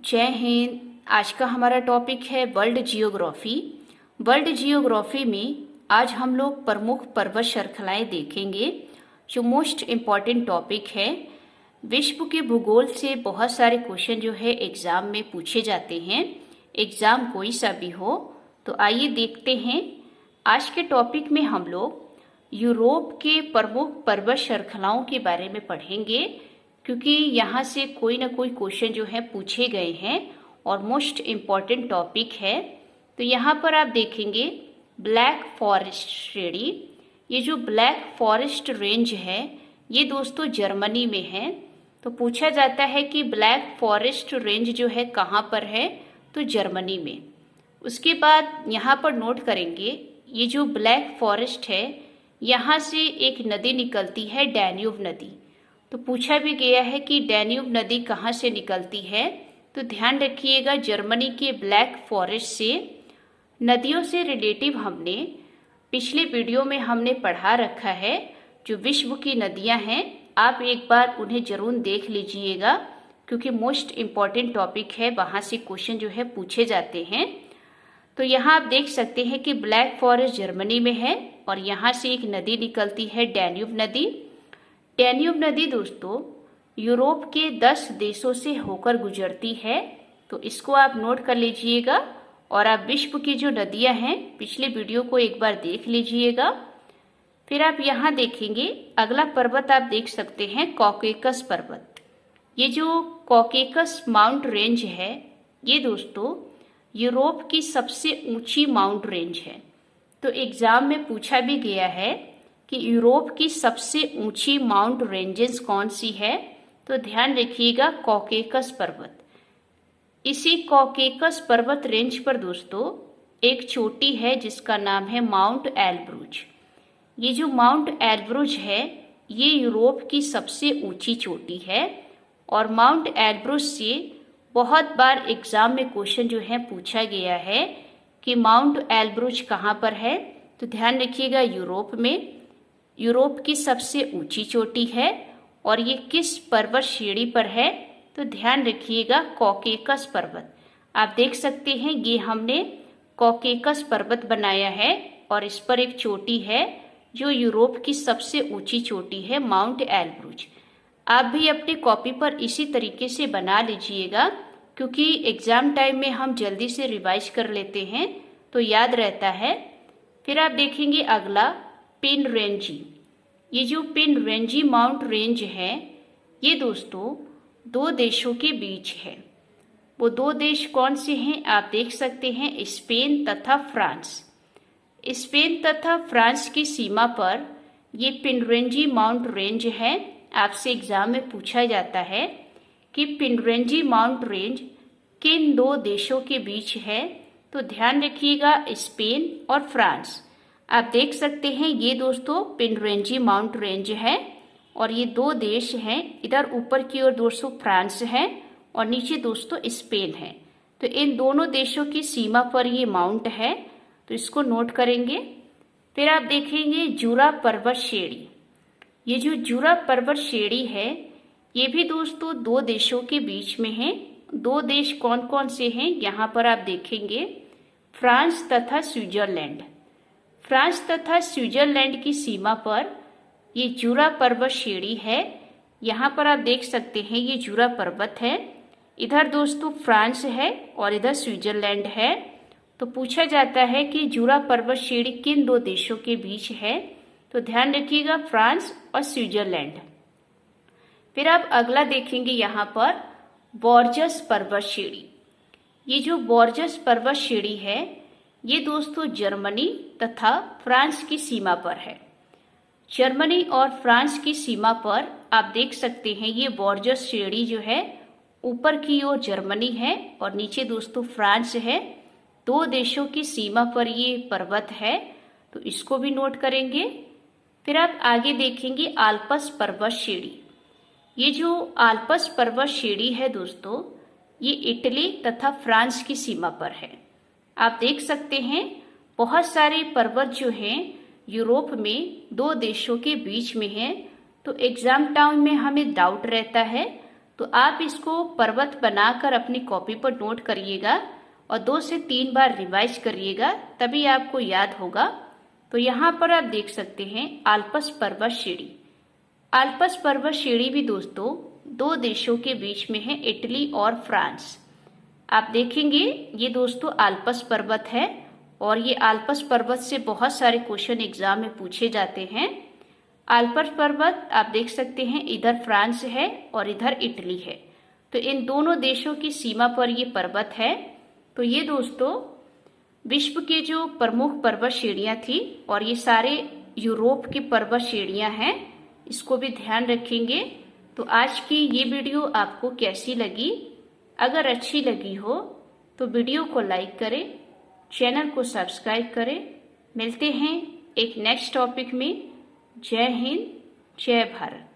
जय हिंद। आज का हमारा टॉपिक है वर्ल्ड जियोग्राफी। वर्ल्ड जियोग्राफी में आज हम लोग प्रमुख पर्वत श्रृंखलाएं देखेंगे जो मोस्ट इम्पॉर्टेंट टॉपिक है। विश्व के भूगोल से बहुत सारे क्वेश्चन जो है एग्जाम में पूछे जाते हैं, एग्जाम कोई सा भी हो। तो आइए देखते हैं। आज के टॉपिक में हम लोग यूरोप के प्रमुख पर्वत श्रृंखलाओं के बारे में पढ़ेंगे, क्योंकि यहाँ से कोई ना कोई क्वेश्चन जो है पूछे गए हैं और मोस्ट इम्पॉर्टेंट टॉपिक है। तो यहाँ पर आप देखेंगे ब्लैक फॉरेस्ट श्रेणी। ये जो ब्लैक फॉरेस्ट रेंज है ये दोस्तों जर्मनी में है। तो पूछा जाता है कि ब्लैक फॉरेस्ट रेंज जो है कहाँ पर है, तो जर्मनी में। उसके बाद यहाँ पर नोट करेंगे ये जो ब्लैक फॉरेस्ट है यहाँ से एक नदी निकलती है, डैन्यूब नदी। तो पूछा भी गया है कि डैन्यूब नदी कहाँ से निकलती है, तो ध्यान रखिएगा जर्मनी के ब्लैक फॉरेस्ट से। नदियों से रिलेटिव हमने पिछले वीडियो में हमने पढ़ा रखा है, जो विश्व की नदियां हैं आप एक बार उन्हें जरूर देख लीजिएगा, क्योंकि मोस्ट इम्पॉर्टेंट टॉपिक है, वहाँ से क्वेश्चन जो है पूछे जाते हैं। तो यहाँ आप देख सकते हैं कि ब्लैक फॉरेस्ट जर्मनी में है और यहाँ से एक नदी निकलती है, डैन्यूब नदी। डैन्यूब नदी दोस्तों यूरोप के 10 देशों से होकर गुजरती है, तो इसको आप नोट कर लीजिएगा। और आप विश्व की जो नदियां हैं पिछले वीडियो को एक बार देख लीजिएगा। फिर आप यहाँ देखेंगे अगला पर्वत आप देख सकते हैं कॉकेकस पर्वत। ये जो कॉकेकस माउंट रेंज है ये दोस्तों यूरोप की सबसे ऊंची माउंट रेंज है। तो एग्जाम में पूछा भी गया है कि यूरोप की सबसे ऊंची माउंट रेंजेस कौन सी है, तो ध्यान रखिएगा कॉकेकस पर्वत। इसी कॉकेकस पर्वत रेंज पर दोस्तों एक चोटी है जिसका नाम है माउंट एल्ब्रूज। ये जो माउंट एल्ब्रूज है ये यूरोप की सबसे ऊंची चोटी है। और माउंट एल्ब्रूज से बहुत बार एग्जाम में क्वेश्चन जो है पूछा गया है कि माउंट एल्ब्रूज कहाँ पर है, तो ध्यान रखिएगा यूरोप में। यूरोप की सबसे ऊंची चोटी है और ये किस पर्वत श्रेणी पर है, तो ध्यान रखिएगा कॉकेकस पर्वत। आप देख सकते हैं ये हमने कॉकेकस पर्वत बनाया है और इस पर एक चोटी है जो यूरोप की सबसे ऊंची चोटी है, माउंट एल्ब्रूज। आप भी अपनी कॉपी पर इसी तरीके से बना लीजिएगा, क्योंकि एग्जाम टाइम में हम जल्दी से रिवाइज कर लेते हैं तो याद रहता है। फिर आप देखेंगे अगला पिनरेंजी। ये जो पिनरेंजी माउंट रेंज है ये दोस्तों 2 देशों के बीच है। वो 2 देश कौन से हैं आप देख सकते हैं, स्पेन तथा फ्रांस। स्पेन तथा फ्रांस की सीमा पर ये पिनरेंजी माउंट रेंज है। आपसे एग्जाम में पूछा जाता है कि पिनरेंजी माउंट रेंज किन 2 देशों के बीच है, तो ध्यान रखिएगा स्पेन और फ्रांस। आप देख सकते हैं ये दोस्तों पिनरेंजी माउंट रेंज है और ये 2 देश हैं। इधर ऊपर की ओर दोस्तों फ्रांस है और नीचे दोस्तों स्पेन है। तो इन दोनों देशों की सीमा पर ये माउंट है, तो इसको नोट करेंगे। फिर आप देखेंगे जूरा पर्वत श्रेणी। ये जो जूरा पर्वत श्रेणी है ये भी दोस्तों 2 देशों के बीच में है। 2 देश कौन कौन से हैं यहाँ पर आप देखेंगे, फ्रांस तथा स्विट्जरलैंड। फ्रांस तथा स्विट्जरलैंड की सीमा पर ये जूरा पर्वत श्रेणी है। यहाँ पर आप देख सकते हैं ये जूरा पर्वत है। इधर दोस्तों फ्रांस है और इधर स्विट्जरलैंड है। तो पूछा जाता है कि जूरा पर्वत श्रेणी किन 2 देशों के बीच है, तो ध्यान रखिएगा फ्रांस और स्विट्जरलैंड। फिर आप अगला देखेंगे यहाँ पर बोर्जस पर्वत श्रेणी। ये जो बोर्जस पर्वत श्रेणी है ये दोस्तों जर्मनी तथा फ्रांस की सीमा पर है। जर्मनी और फ्रांस की सीमा पर आप देख सकते हैं ये बोर्जस श्रेणी जो है ऊपर की ओर जर्मनी है और नीचे दोस्तों फ्रांस है। 2 देशों की सीमा पर ये पर्वत है, तो इसको भी नोट करेंगे। फिर आप आगे देखेंगे आल्प्स पर्वत श्रेणी। ये जो आल्प्स पर्वत श्रेणी है दोस्तों ये इटली तथा फ्रांस की सीमा पर है। आप देख सकते हैं बहुत सारे पर्वत जो हैं यूरोप में 2 देशों के बीच में हैं। तो एग्जाम टाइम में हमें डाउट रहता है तो आप इसको पर्वत बनाकर अपनी कॉपी पर नोट करिएगा और 2 से 3 बार रिवाइज करिएगा, तभी आपको याद होगा। तो यहाँ पर आप देख सकते हैं आल्प्स पर्वत श्रेणी। आल्प्स पर्वत श्रेणी भी दोस्तों 2 देशों के बीच में है, इटली और फ्रांस। आप देखेंगे ये दोस्तों आल्प्स पर्वत है और ये आल्प्स पर्वत से बहुत सारे क्वेश्चन एग्जाम में पूछे जाते हैं। आल्प्स पर्वत आप देख सकते हैं इधर फ्रांस है और इधर इटली है, तो इन दोनों देशों की सीमा पर ये पर्वत है। तो ये दोस्तों विश्व के जो प्रमुख पर्वत श्रेणियां थी और ये सारे यूरोप की पर्वत श्रेणियां हैं, इसको भी ध्यान रखेंगे। तो आज की ये वीडियो आपको कैसी लगी? अगर अच्छी लगी हो तो वीडियो को लाइक करें, चैनल को सब्सक्राइब करें। मिलते हैं एक नेक्स्ट टॉपिक में। जय हिंद, जय भारत।